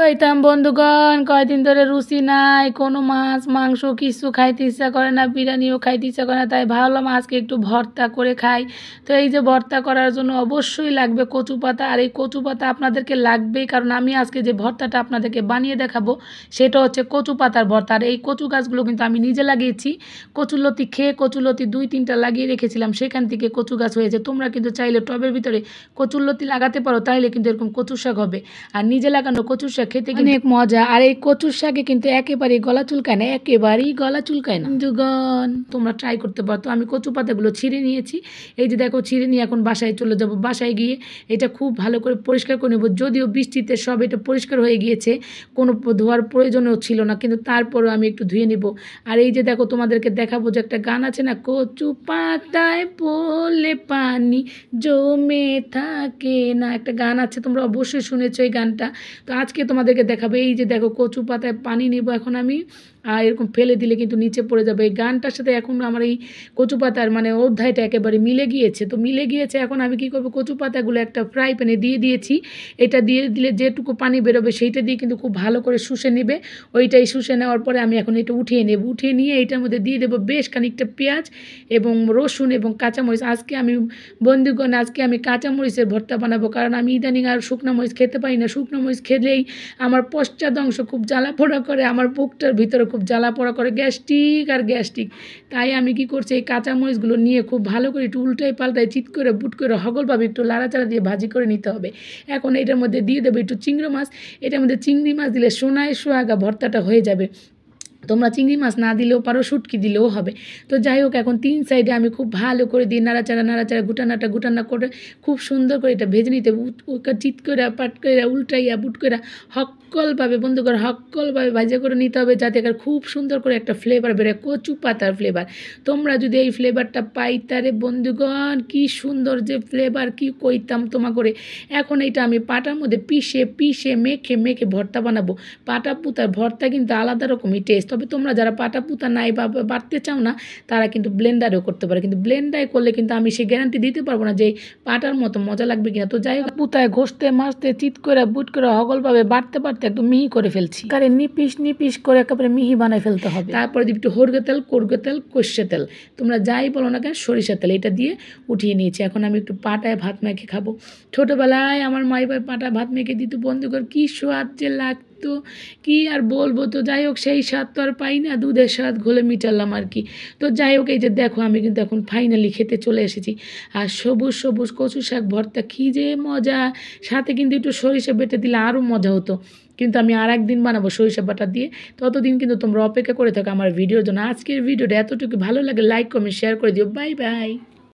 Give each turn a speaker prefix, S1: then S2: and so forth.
S1: কইতাম বন্ধুগণ, কয়দিন ধরে রুচি নাই, কোনো মাছ মাংস কিছু খাইতে ইচ্ছা করে না, বিরিয়ানিও খাইতে ইচ্ছা করে না। তাই ভাবলাম আজকে একটু ভর্তা করে খাই। তো এই যে ভর্তা করার জন্য অবশ্যই লাগবে কচু পাতা, আর এই কচু পাতা আপনাদেরকে লাগবেই, কারণ আমি আজকে যে ভর্তাটা আপনাদেরকে বানিয়ে দেখাবো সেটা হচ্ছে কচু পাতার ভর্তা। আর এই কচু গাছগুলো কিন্তু আমি নিজে লাগিয়েছি। কচুলতি খেয়ে কচুলতি 2-3টা লাগিয়ে রেখেছিলাম, সেখান থেকে কচু গাছ হয়েছে। তোমরা কিন্তু চাইলে টবের ভিতরে কচুলতি লাগাতে পারো, তাইলে কিন্তু এরকম কচু শাক হবে। আর নিজে লাগানো কচুর শাক খেতে অনেক মজা। আর এই কচুর শাকে কিন্তু একেবারেই গলা চুলকায় না, একেবারেই গলা চুলকায় না। বন্ধুগণ, তোমরা ট্রাই করতে পারো। তো আমি কচু পাতাগুলো ছিঁড়ে নিয়েছি, এই যে দেখো ছিঁড়ে নিয়ে এখন বাসায় চলে যাব। বাসায় গিয়ে এটা খুব ভালো করে পরিষ্কার করে নেব। যদিও বৃষ্টিতে সব এটা পরিষ্কার হয়ে গিয়েছে, কোনো ধোয়ার প্রয়োজনও ছিল না, কিন্তু তারপরেও আমি একটু ধুয়ে নেব। আর এই যে দেখো তোমাদেরকে দেখাবো যে একটা গান আছে না, কচু পাতায় পড়লে পানি জমে থাকে না, একটা গান আছে, তোমরা অবশ্যই শুনেছো এই গানটা। তো আজকে তোমাদেরকে দেখাবো। এই যে দেখো কচু পাতায় পানি নিব এখন আমি, আর এরকম ফেলে দিলে কিন্তু নিচে পড়ে যাবে। এই গানটার সাথে এখন আমার এই কচু পাতার মানে অধ্যায়টা একেবারে মিলে গিয়েছে। তো মিলে গিয়েছে, এখন আমি কি করব, কচু পাতাগুলো একটা ফ্রাই প্যানে দিয়ে দিয়েছি। এটা দিয়ে দিলে যেটুকু পানি বেরোবে সেইটা দিয়ে কিন্তু খুব ভালো করে শুষে নেবে। ওইটাই শুষে নেওয়ার পরে আমি এখন এটা উঠিয়ে নেব। উঠিয়ে নিয়ে এইটার মধ্যে দিয়ে দেবো বেশ খানিকটা পেঁয়াজ এবং রসুন এবং কাঁচামরিচ। আজকে আমি বন্ধুগণ কাঁচামরিচের ভর্তা বানাবো, কারণ আমি ইদানিং আর শুকনো মরিচ খেতে পারি না। শুকনো মরিচ খেলেই আমার পশ্চাৎ অংশ খুব জ্বালা পোড়া করে, আমার বুকটার ভিতরে খুব জ্বালা পোড়া করে, গ্যাস্ট্রিক। তাই আমি কি করছি, এই কাঁচামরিচগুলো নিয়ে খুব ভালো করে একটু উল্টাই পাল্টাই চিত করে বুট করে হগলভাবে একটু লাড়াচাড়া দিয়ে ভাজি করে নিতে হবে। এখন এটার মধ্যে দিয়ে দেবো একটু চিংড়ি মাছ। এটার মধ্যে চিংড়ি মাছ দিলে সোনায় সোহাগা ভর্তাটা হয়ে যাবে। তোমরা চিংড়ি মাছ না দিলেও পারো, শুটকি দিলেও হবে। তো যাই হোক, এখন 3 সাইডে আমি খুব ভালো করে দিয়ে নাড়াচাড়া গুটানা করে খুব সুন্দর করে এটা ভেজে নিতে, চিত করে পাট করে উল্টাইয়া বুট করে হক্কলভাবে বন্ধুগণ হক্কলভাবে ভাজা করে নিতে হবে, যাতে করে খুব সুন্দর করে একটা ফ্লেভার বেরোয়, কচু পাতার ফ্লেভার। তোমরা যদি এই ফ্লেভারটা পাইতারে বন্ধুগণ, কি সুন্দর যে ফ্লেভার, কি কইতাম তোমা করে। এখন এইটা আমি পাটার মধ্যে পিষে মেখে ভর্তা বানাবো। পাটা পুতার ভর্তা কিন্তু আলাদা রকমই টেস্ট। তবে তোমরা যারা পাটা পুতা নাই বা বাড়তে চাও না, তারা কিন্তু ব্লেন্ডারেও করতে পারে, কিন্তু ব্লেন্ডারে করলে কিন্তু আমি সে গ্যারান্টি দিতে পারবো না যে পাটার মতো মজা লাগবে কিনা। তো যাই হোক, পুতায় ঘষতে মাছতে চিত করে বুট করে হগলভাবে বাড়তে একদম মিহি করে ফেলছি, কারণ নিপিস করে একেবারে মিহি বানায় ফেলতে হবে। তারপরে একটু হরগে তেল, করগে তেল, কষে তেল, তোমরা যাই বলো না কেন, সরিষার তেল, এটা দিয়ে উঠিয়ে নিয়েছি। এখন আমি একটু পাটায় ভাত মেখে খাবো। ছোটোবেলায় আমার মাই ভাই পাটা ভাত মেখে দিত বন্ধুগণ, কি স্বাদ যে লাগতো, কি আর বলবো। তো যাই হোক, সেই স্বাদ তো আর পাই না, দুধের স্বাদ ঘোলে মিটালাম আর কি। তো যাই হোক, এই যে দেখো আমি কিন্তু এখন ফাইনালি খেতে চলে এসেছি। আর সবুজ কচু শাক ভর্তা, কী যে মজা। সাথে কিন্তু একটু সরিষা বেটে দিলে আরও মজা হতো, কিন্তু আমি আর একদিন বানাবো সরিষা বাটা দিয়ে। ততদিন কিন্তু তোমরা অপেক্ষা করে থাকো আমার ভিডিওর জন্য। আজকের ভিডিওটা এতটুকু, ভালো লাগে লাইক কমেন্ট শেয়ার করে দিও। Bye bye.